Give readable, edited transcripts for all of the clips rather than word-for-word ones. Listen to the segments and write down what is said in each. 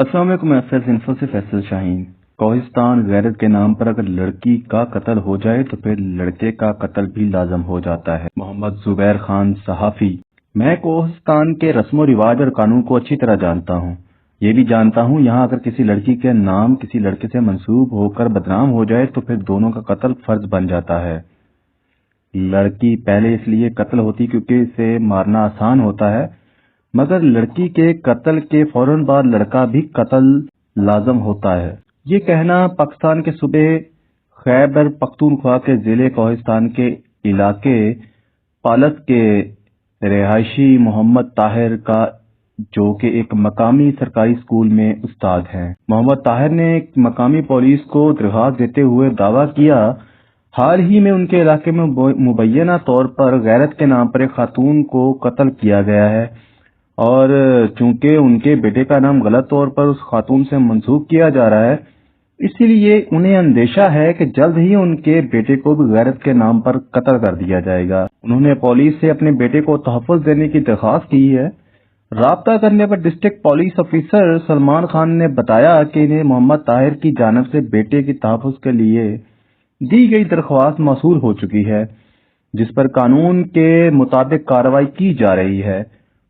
السلام علیکم، میں فیض انفو سے فیصل شاہین۔ کوہستان غیرت کے نام پر اگر لڑکی کا قتل ہو جائے تو پھر لڑکے کا قتل بھی لازم ہو جاتا ہے۔ محمد زبیر خان صحافی۔ میں کوہستان کے رسم و رواج اور قانون کو اچھی طرح جانتا ہوں۔ یہ بھی جانتا ہوں یہاں اگر کسی لڑکی کے نام کسی لڑکے سے منسوب ہو کر بدنام ہو جائے تو پھر دونوں کا قتل فرض بن جاتا ہے۔ لڑکی پہلے اس لیے قتل ہوتی کیونکہ اسے مارنا آسان ہوتا ہے، مگر لڑکی کے قتل کے فوراً بعد لڑکا بھی قتل لازم ہوتا ہے۔ یہ کہنا پاکستان کے صوبے خیبر پختونخوا کے ضلع کوہستان کے علاقے پالس کے رہائشی محمد طاہر کا، جو کہ ایک مقامی سرکاری اسکول میں استاد ہیں۔ محمد طاہر نے ایک مقامی پولیس کو درخواست دیتے ہوئے دعویٰ کیا حال ہی میں ان کے علاقے میں مبینہ طور پر غیرت کے نام پر ایک خاتون کو قتل کیا گیا ہے، اور چونکہ ان کے بیٹے کا نام غلط طور پر اس خاتون سے منسوب کیا جا رہا ہے، اسی لیے انہیں اندیشہ ہے کہ جلد ہی ان کے بیٹے کو بھی غیرت کے نام پر قتل کر دیا جائے گا۔ انہوں نے پولیس سے اپنے بیٹے کو تحفظ دینے کی درخواست کی ہے۔ رابطہ کرنے پر district police officer Salman Khan نے بتایا کہ انہیں محمد طاہر کی جانب سے بیٹے کی تحفظ کے لیے دی گئی درخواست موصول ہو چکی ہے، جس پر قانون کے مطابق کارروائی کی جا رہی ہے۔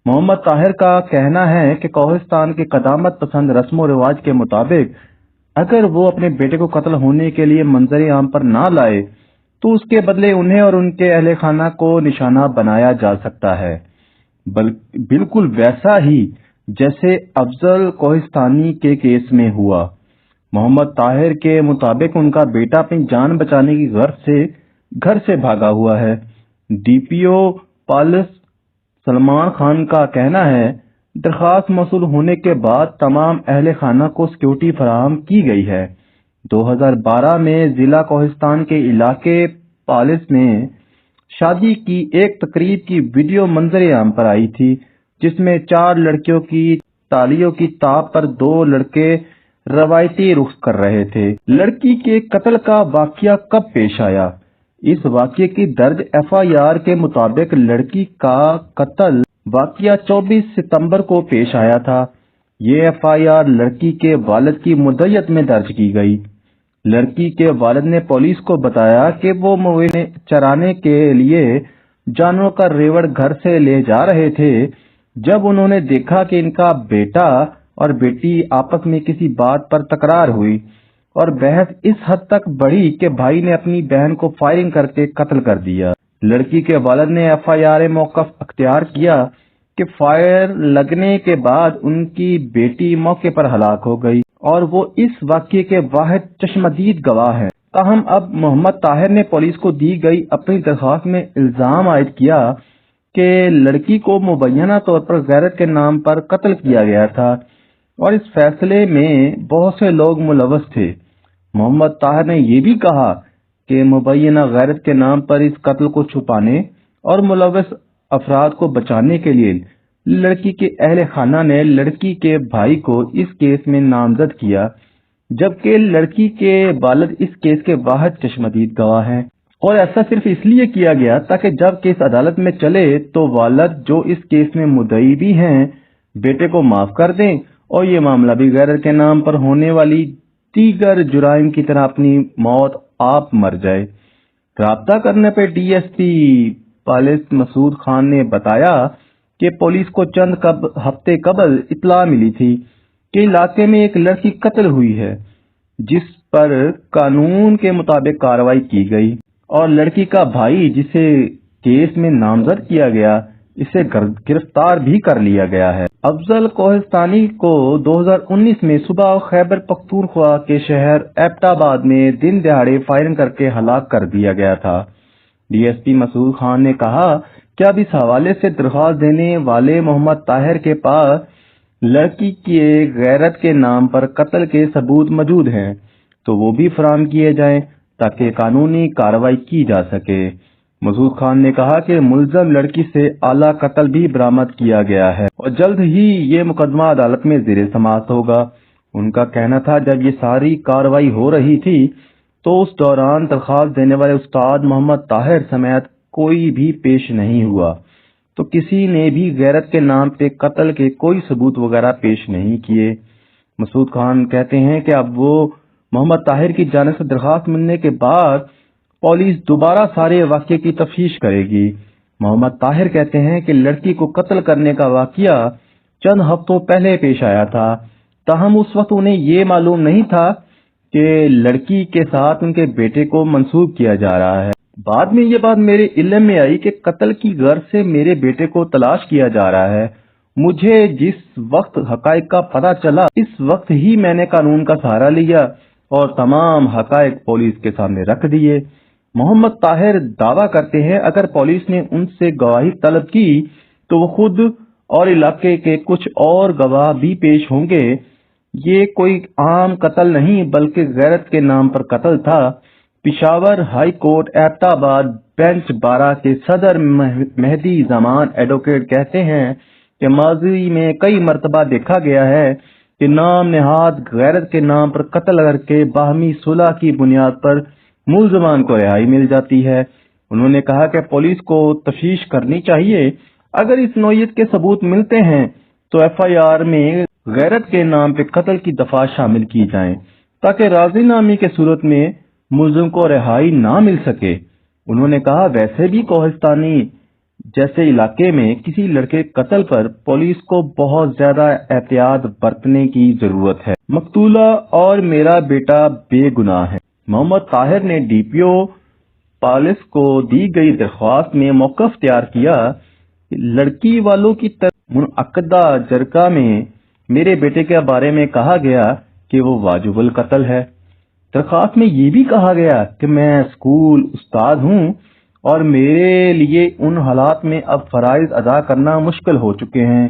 محمد طاہر کا کہنا ہے کہ کوہستان کے قدامت پسند رسم و رواج کے مطابق اگر وہ اپنے بیٹے کو قتل ہونے کے لیے منظر عام پر نہ لائے تو اس کے بدلے انہیں اور ان کے اہل خانہ کو نشانہ بنایا جا سکتا ہے، بالکل ویسا ہی جیسے افضل کوہستانی کے کیس میں ہوا۔ محمد طاہر کے مطابق ان کا بیٹا اپنی جان بچانے کی غرض سے گھر سے بھاگا ہوا ہے۔ ڈی پی او پالس سلمان خان کا کہنا ہے درخواست موصول ہونے کے بعد تمام اہل خانہ کو سیکورٹی فراہم کی گئی ہے۔ 2012 میں ضلع کوہستان کے علاقے پالس میں شادی کی ایک تقریب کی ویڈیو منظر عام پر آئی تھی، جس میں 4 لڑکیوں کی تالیوں کی تاب پر 2 لڑکے روایتی رقص کر رہے تھے۔ لڑکی کے قتل کا واقعہ کب پیش آیا؟ اس واقعے کی درج ایف آئی آر کے مطابق لڑکی کا قتل واقعہ 24 ستمبر کو پیش آیا تھا۔ یہ ایف آئی آر لڑکی کے والد کی مدعیت میں درج کی گئی۔ لڑکی کے والد نے پولیس کو بتایا کہ وہ مویشی چرانے کے لیے جانوروں کا ریوڑ گھر سے لے جا رہے تھے جب انہوں نے دیکھا کہ ان کا بیٹا اور بیٹی آپس میں کسی بات پر تکرار ہوئی اور بحث اس حد تک بڑھی کہ بھائی نے اپنی بہن کو فائرنگ کر کے قتل کر دیا۔ لڑکی کے والد نے ایف آئی آر موقف اختیار کیا کہ فائر لگنے کے بعد ان کی بیٹی موقع پر ہلاک ہو گئی اور وہ اس واقعے کے واحد چشمدید گواہ ہیں۔ تاہم اب محمد طاہر نے پولیس کو دی گئی اپنی درخواست میں الزام عائد کیا کہ لڑکی کو مبینہ طور پر غیرت کے نام پر قتل کیا گیا تھا اور اس فیصلے میں بہت سے لوگ ملوث تھے۔ محمد طاہر نے یہ بھی کہا کہ مبینہ غیرت کے نام پر اس قتل کو چھپانے اور ملوث افراد کو بچانے کے لیے لڑکی کے اہل خانہ نے لڑکی کے بھائی کو اس کیس میں نامزد کیا، جبکہ لڑکی کے والد اس کیس کے واحد چشمدید گواہ ہیں، اور ایسا صرف اس لیے کیا گیا تاکہ جب کیس عدالت میں چلے تو والد جو اس کیس میں مدعی بھی ہیں بیٹے کو معاف کر دیں اور یہ معاملہ بھی غیرت کے نام پر ہونے والی دیگر جرائم کی طرح اپنی موت آپ مر جائے۔ رابطہ کرنے پہ ڈی ایس پی پالس مسعود خان نے بتایا کہ پولیس کو چند ہفتے قبل اطلاع ملی تھی کہ علاقے میں ایک لڑکی قتل ہوئی ہے، جس پر قانون کے مطابق کارروائی کی گئی اور لڑکی کا بھائی جسے کیس میں نامزد کیا گیا اسے گرفتار بھی کر لیا گیا ہے۔ افضل کوہستانی کو 2019 میں صبح خیبر پختونخوا کے شہر ایبٹ آباد میں دن دہاڑے فائرنگ کر کے ہلاک کر دیا گیا تھا۔ ڈی ایس پی مسعود خان نے کہا کہ اب اس حوالے سے درخواست دینے والے محمد طاہر کے پاس لڑکی کے غیرت کے نام پر قتل کے ثبوت موجود ہیں تو وہ بھی فراہم کیے جائیں تاکہ قانونی کارروائی کی جا سکے۔ مسعود خان نے کہا کہ ملزم لڑکی سے آلہ قتل بھی برآمد کیا گیا ہے اور جلد ہی یہ مقدمہ عدالت میں زیر سماعت ہوگا۔ ان کا کہنا تھا جب یہ ساری کارروائی ہو رہی تھی تو اس دوران درخواست دینے والے استاد محمد طاہر سمیت کوئی بھی پیش نہیں ہوا، تو کسی نے بھی غیرت کے نام پہ قتل کے کوئی ثبوت وغیرہ پیش نہیں کیے۔ مسعود خان کہتے ہیں کہ اب وہ محمد طاہر کی جانب سے درخواست ملنے کے بعد پولیس دوبارہ سارے واقعے کی تفتیش کرے گی۔ محمد طاہر کہتے ہیں کہ لڑکی کو قتل کرنے کا واقعہ چند ہفتوں پہلے پیش آیا تھا، تاہم اس وقت انہیں یہ معلوم نہیں تھا کہ لڑکی کے ساتھ ان کے بیٹے کو منسوب کیا جا رہا ہے۔ بعد میں یہ بات میرے علم میں آئی کہ قتل کی غرض سے میرے بیٹے کو تلاش کیا جا رہا ہے۔ مجھے جس وقت حقائق کا پتہ چلا اس وقت ہی میں نے قانون کا سہارا لیا اور تمام حقائق پولیس کے سامنے رکھ دیے۔ محمد طاہر دعویٰ کرتے ہیں اگر پولیس نے ان سے گواہی طلب کی تو وہ خود اور علاقے کے کچھ اور گواہ بھی پیش ہوں گے۔ یہ کوئی عام قتل نہیں بلکہ غیرت کے نام پر قتل تھا۔ پشاور ہائی کورٹ ایبٹ آباد بینچ 12 کے صدر مہدی زمان ایڈوکیٹ کہتے ہیں کہ ماضی میں کئی مرتبہ دیکھا گیا ہے کہ نام نہاد غیرت کے نام پر قتل کر کے باہمی صلح کی بنیاد پر ملزمان کو رہائی مل جاتی ہے۔ انہوں نے کہا کہ پولیس کو تفتیش کرنی چاہیے، اگر اس نوعیت کے ثبوت ملتے ہیں تو ایف آئی آر میں غیرت کے نام پہ قتل کی دفعات شامل کی جائیں تاکہ راضی نامی کے صورت میں ملزم کو رہائی نہ مل سکے۔ انہوں نے کہا ویسے بھی کوہستانی جیسے علاقے میں کسی لڑکے قتل پر پولیس کو بہت زیادہ احتیاط برتنے کی ضرورت ہے۔ مقتولہ اور میرا بیٹا بے گناہ ہے۔ محمد طاہر نے ڈی پی او پالیس کو دی گئی درخواست میں موقف اختیار کیا کہ لڑکی والوں کی طرف منعقدہ جرگہ میں میرے بیٹے کے بارے میں کہا گیا کہ وہ واجب القتل ہے۔ درخواست میں یہ بھی کہا گیا کہ میں اسکول استاد ہوں اور میرے لیے ان حالات میں اب فرائض ادا کرنا مشکل ہو چکے ہیں۔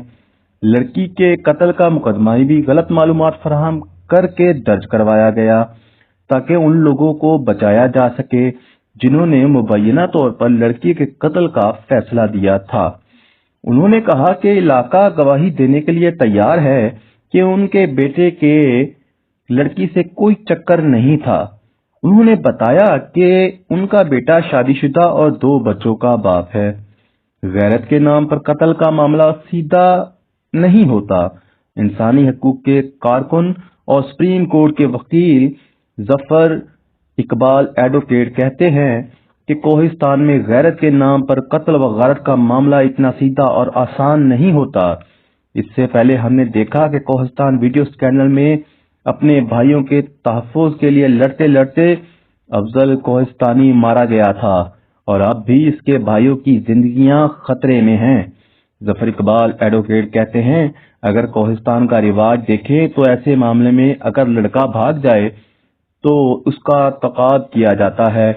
لڑکی کے قتل کا مقدمہ بھی غلط معلومات فراہم کر کے درج کروایا گیا تاکہ ان لوگوں کو بچایا جا سکے جنہوں نے مبینہ طور پر لڑکی کے قتل کا فیصلہ دیا تھا۔ انہوں نے کہا کہ علاقہ گواہی دینے کے لیے تیار ہے کہ ان کے بیٹے کے لڑکی سے کوئی چکر نہیں تھا۔ انہوں نے بتایا کہ ان کا بیٹا شادی شدہ اور 2 بچوں کا باپ ہے۔ غیرت کے نام پر قتل کا معاملہ سیدھا نہیں ہوتا۔ انسانی حقوق کے کارکن اور سپریم کورٹ کے وکیل ظفر اقبال ایڈوکیٹ کہتے ہیں کہ کوہستان میں غیرت کے نام پر قتل و غارت کا معاملہ اتنا سیدھا اور آسان نہیں ہوتا۔ اس سے پہلے ہم نے دیکھا کہ کوہستان ویڈیو اسکینڈل میں اپنے بھائیوں کے تحفظ کے لیے لڑتے لڑتے افضل کوہستانی مارا گیا تھا اور اب بھی اس کے بھائیوں کی زندگیاں خطرے میں ہیں۔ ظفر اقبال ایڈوکیٹ کہتے ہیں اگر کوہستان کا رواج دیکھیں تو ایسے معاملے میں اگر لڑکا بھاگ جائے تو اس کا تقاعد کیا جاتا ہے،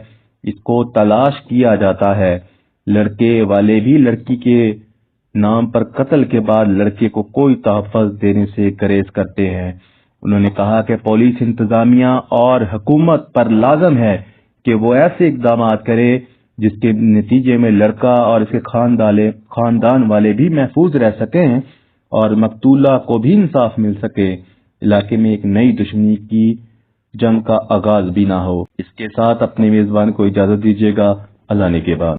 اس کو تلاش کیا جاتا ہے۔ لڑکے والے بھی لڑکی کے نام پر قتل کے بعد لڑکے کو کوئی تحفظ دینے سے گریز کرتے ہیں۔ انہوں نے کہا کہ پولیس انتظامیہ اور حکومت پر لازم ہے کہ وہ ایسے اقدامات کرے جس کے نتیجے میں لڑکا اور اس کے خاندان والے بھی محفوظ رہ سکیں اور مقتولہ کو بھی انصاف مل سکے، علاقے میں ایک نئی دشمنی کی جنگ کا آغاز بھی نہ ہو۔ اس کے ساتھ اپنے میزبان کو اجازت دیجیے گا، اللہ نے کے بعد۔